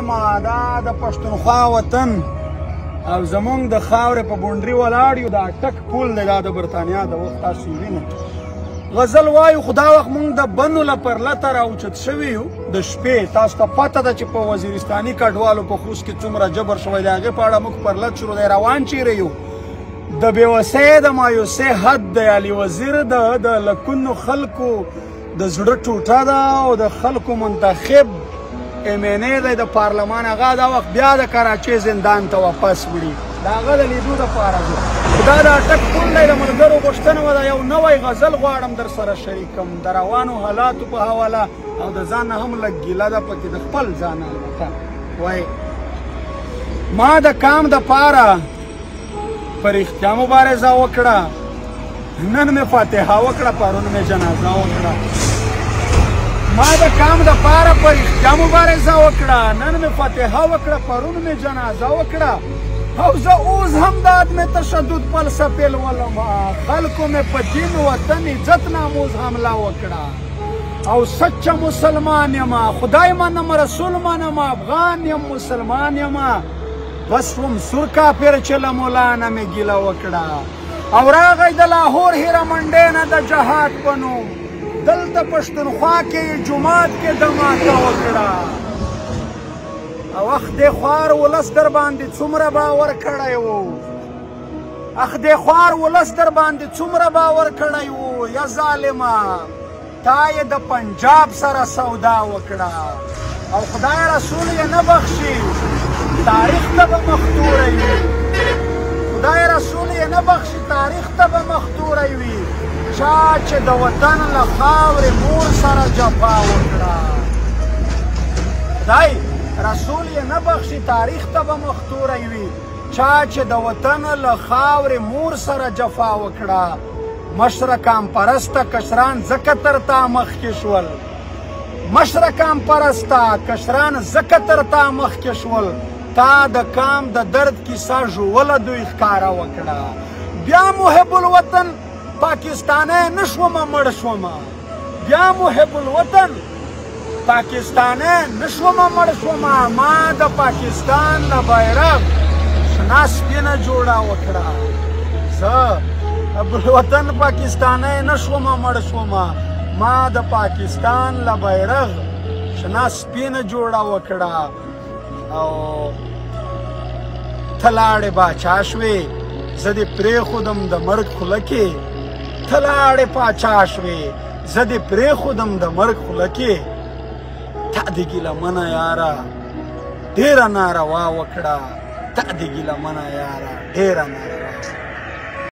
وایم دا د پښتونخوا وطن او زمونږ د خاورې په بونډري ولاړ یو دا ټک پول دی دا د برطانیا د وخت تاسو وینئ غزل وایو خو دا وخت مونږ د بنو له پرلته راوچت شوي یو د شپې تاسو ته پته ده چې په وزیرستاني کډوالو په خوست کې څومره جبر شوی د هغې په اړه موږ پرلت شروع دی روان چیرې یو د بېوسۍ د مایوسۍ حد دی علي وزیر د لکونو خلکو د زړه ټوټه ده او د خلکو منتخب MNA دی د پارلمان هغه دا وخت بیا د کراچۍ زندان ته واپس وړي د هغه د لیدو دپاره ځو خو دا د اټک پل دی د ملګرو غوښتنه وه د یو نوی غزل غواړم در سره شریکم د روانو حالاتو په حواله او د ځان نه هم لږ ګیله ده پکې د خپل ځان البته وایي ما د کام دپاره په رښتیا مبارزه وکړه نن مې فاتحه وکړه پرون مې جنازه وکړه ما د کام دپاره په رښتیا مبارزه وکړه نن مې فاتحه وکړه پرون مې جنازه وکړه او زه اوس هم د عدم تشدد فلسفې لولم خلکو مې په دین وطن عزت ناموز حمله وکړه او سچه مسلمان یم خدای منم رسول منم افغان یم مسلمان یم بس وم سور کافر چې له مولانا مې ګیله وکړه او راغی د لاهور هیره منډۍ نه د جهاد په نوم دلته پښتونخوا کې جومات کې دماکه وکړه او اخ دې خوار ولس در باندې څومره باور کړی و اخ دې خوار ولس در باندې څومره باور کړی و یا ظالمه تا یې د پنجاب سره سودا وکړه او خدای رسول یې نه بخشي تاریخ ته به مختوری وي خدای رسول یې نه بخشي تاریخ ته به مختوری وي چا چې د وطن له خاورې مور سره جفا وکړه خدای رسول یې نه بخشي تاریخ ته به مختوری وي چا چې د وطن له خاورې مور سره جفا وکړه مشره کام پرسته کشران ځکه تر تا مخکې شول مشره کام پرسته کشران ځکه تر تا مخکې شول تا د کام د درد کیسه ژوله دوی ښکاره وکړه بیا محب الوطن پاکستانی نشومه مړ شومه بیا محب الوطن پاکستانی نشومه مړ شومه ما د پاکستان له بیرغ شنه سپینه جوړه وکړه زه الوطن پاکستانی نشومه مړ شومه ما د پاکستان له بیرغ شنه سپینه جوړه وکړه او ته لاړې باچا شوې زه دې پرېښودم د مرګ خوله کې ته لاړې پاچا شوې زه دې پرېښودم د مرګ خوله کې تا دې ګیلمنه یاره ډېره ناروا وکړه تا دې ګیلمنه یاره ډېره ناروا